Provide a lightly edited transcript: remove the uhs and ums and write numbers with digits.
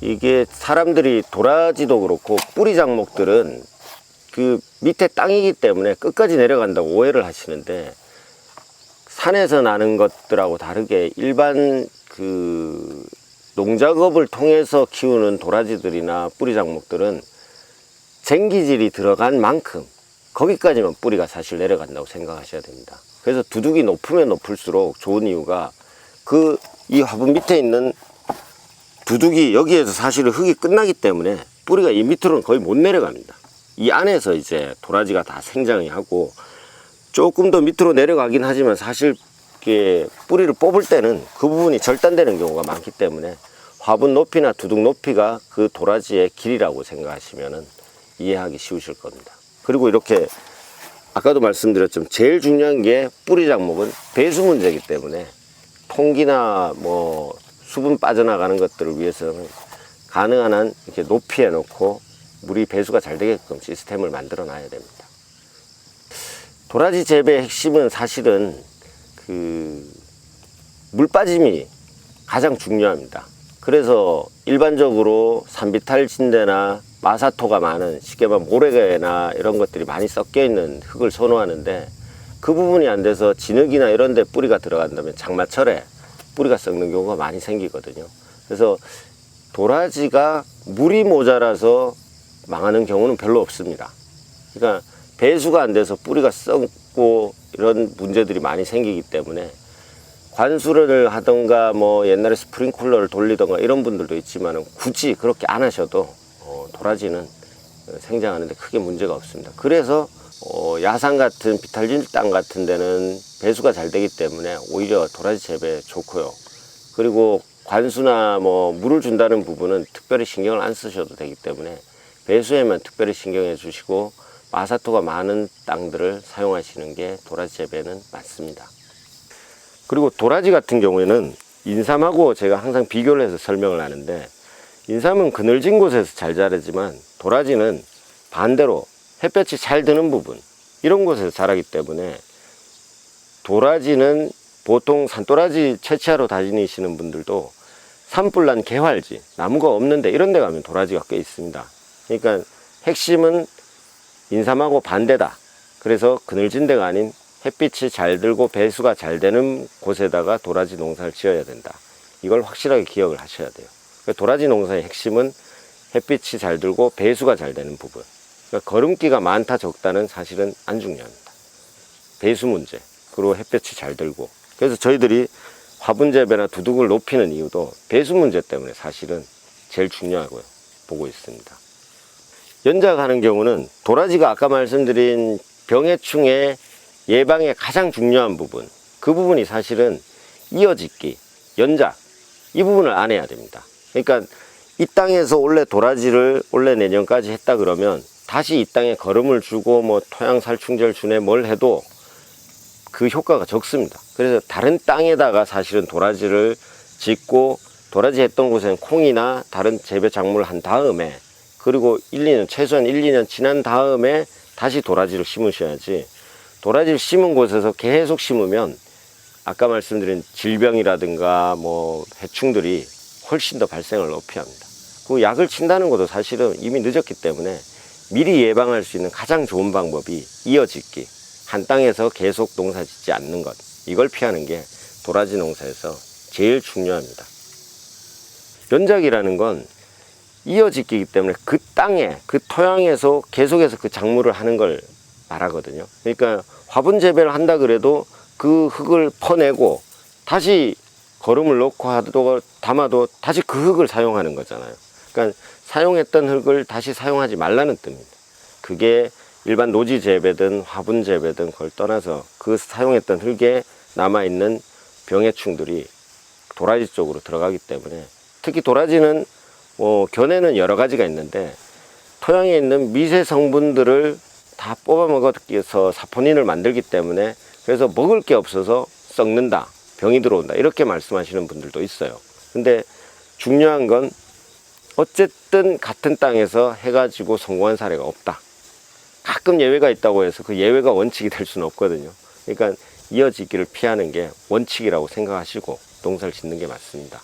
이게 사람들이 도라지도 그렇고 뿌리 작목들은 그 밑에 땅이기 때문에 끝까지 내려간다고 오해를 하시는데, 산에서 나는 것들하고 다르게 일반 그 농작업을 통해서 키우는 도라지들이나 뿌리 작목들은 쟁기질이 들어간 만큼 거기까지만 뿌리가 사실 내려간다고 생각하셔야 됩니다. 그래서 두둑이 높으면 높을수록 좋은 이유가 이 화분 밑에 있는 두둑이 여기에서 사실은 흙이 끝나기 때문에 뿌리가 이 밑으로는 거의 못 내려갑니다. 이 안에서 이제 도라지가 다 생장이 하고, 조금 더 밑으로 내려가긴 하지만 사실 뿌리를 뽑을 때는 그 부분이 절단되는 경우가 많기 때문에 화분 높이나 두둑 높이가 그 도라지의 길이라고 생각하시면 이해하기 쉬우실 겁니다. 그리고 이렇게 아까도 말씀드렸지만 제일 중요한 게 뿌리 작목은 배수 문제이기 때문에 통기나 뭐 수분 빠져나가는 것들을 위해서는 가능한 한 이렇게 높이에 놓고 물이 배수가 잘 되게끔 시스템을 만들어 놔야 됩니다. 도라지 재배의 핵심은 사실은 물 빠짐이 가장 중요합니다. 그래서 일반적으로 산비탈 진대나 마사토가 많은, 쉽게 말하면 모래나 이런 것들이 많이 섞여 있는 흙을 선호하는데, 그 부분이 안 돼서 진흙이나 이런 데 뿌리가 들어간다면 장마철에 뿌리가 썩는 경우가 많이 생기거든요. 그래서 도라지가 물이 모자라서 망하는 경우는 별로 없습니다. 그러니까 배수가 안 돼서 뿌리가 썩고 이런 문제들이 많이 생기기 때문에 관수를 하던가 뭐 옛날에 스프링클러를 돌리던가 이런 분들도 있지만 굳이 그렇게 안 하셔도 도라지는 생장하는데 크게 문제가 없습니다. 그래서 야산 같은 비탈진 땅 같은 데는 배수가 잘 되기 때문에 오히려 도라지 재배에 좋고요. 그리고 관수나 뭐 물을 준다는 부분은 특별히 신경을 안 쓰셔도 되기 때문에 배수에만 특별히 신경해 주시고 마사토가 많은 땅들을 사용하시는 게 도라지 재배는 맞습니다. 그리고 도라지 같은 경우에는 인삼하고 제가 항상 비교를 해서 설명을 하는데, 인삼은 그늘진 곳에서 잘 자라지만 도라지는 반대로 햇볕이 잘 드는 부분, 이런 곳에서 자라기 때문에 도라지는 보통 산도라지 채취하러 다니시는 분들도 산불난 개활지, 나무가 없는데 이런 데 가면 도라지가 꽤 있습니다. 그러니까 핵심은 인삼하고 반대다. 그래서 그늘진 데가 아닌 햇빛이 잘 들고 배수가 잘 되는 곳에다가 도라지 농사를 지어야 된다. 이걸 확실하게 기억을 하셔야 돼요. 도라지 농사의 핵심은 햇빛이 잘 들고 배수가 잘 되는 부분. 그러니까 거름기가 많다 적다는 사실은 안 중요합니다. 배수 문제, 그리고 햇볕이 잘 들고. 그래서 저희들이 화분 재배나 두둑을 높이는 이유도 배수 문제 때문에 사실은 제일 중요하고요, 보고 있습니다. 연작하는 경우는 도라지가 아까 말씀드린 병해충의 예방에 가장 중요한 부분, 그 부분이 사실은 이어짓기, 연작, 이 부분을 안 해야 됩니다. 그러니까 이 땅에서 원래 도라지를 올해 내년까지 했다 그러면 다시 이 땅에 거름을 주고 뭐 토양살충제를 주네 뭘 해도 그 효과가 적습니다. 그래서 다른 땅에다가 사실은 도라지를 짓고, 도라지 했던 곳에는 콩이나 다른 재배 작물을 한 다음에, 그리고 최소한 1, 2년 지난 다음에 다시 도라지를 심으셔야지, 도라지를 심은 곳에서 계속 심으면 아까 말씀드린 질병이라든가 뭐 해충들이 훨씬 더 발생을 높이 합니다. 그 약을 친다는 것도 사실은 이미 늦었기 때문에 미리 예방할 수 있는 가장 좋은 방법이 이어짓기, 한 땅에서 계속 농사 짓지 않는 것, 이걸 피하는 게 도라지 농사에서 제일 중요합니다. 연작이라는 건 이어짓기이기 때문에 그 땅에, 그 토양에서 계속해서 그 작물을 하는 걸 말하거든요. 그러니까 화분 재배를 한다 그래도 그 흙을 퍼내고 다시 거름을 넣고 담아도 다시 그 흙을 사용하는 거잖아요. 그러니까 사용했던 흙을 다시 사용하지 말라는 뜻입니다. 그게 일반 노지 재배든 화분 재배든 그걸 떠나서 그 사용했던 흙에 남아있는 병해충들이 도라지 쪽으로 들어가기 때문에, 특히 도라지는 견해는 여러 가지가 있는데 토양에 있는 미세 성분들을 다 뽑아 먹어서 사포닌을 만들기 때문에, 그래서 먹을 게 없어서 썩는다, 병이 들어온다, 이렇게 말씀하시는 분들도 있어요. 근데 중요한 건 어쨌든 같은 땅에서 해가지고 성공한 사례가 없다. 가끔 예외가 있다고 해서 그 예외가 원칙이 될 수는 없거든요. 그러니까 이어지기를 피하는 게 원칙이라고 생각하시고 농사를 짓는 게 맞습니다.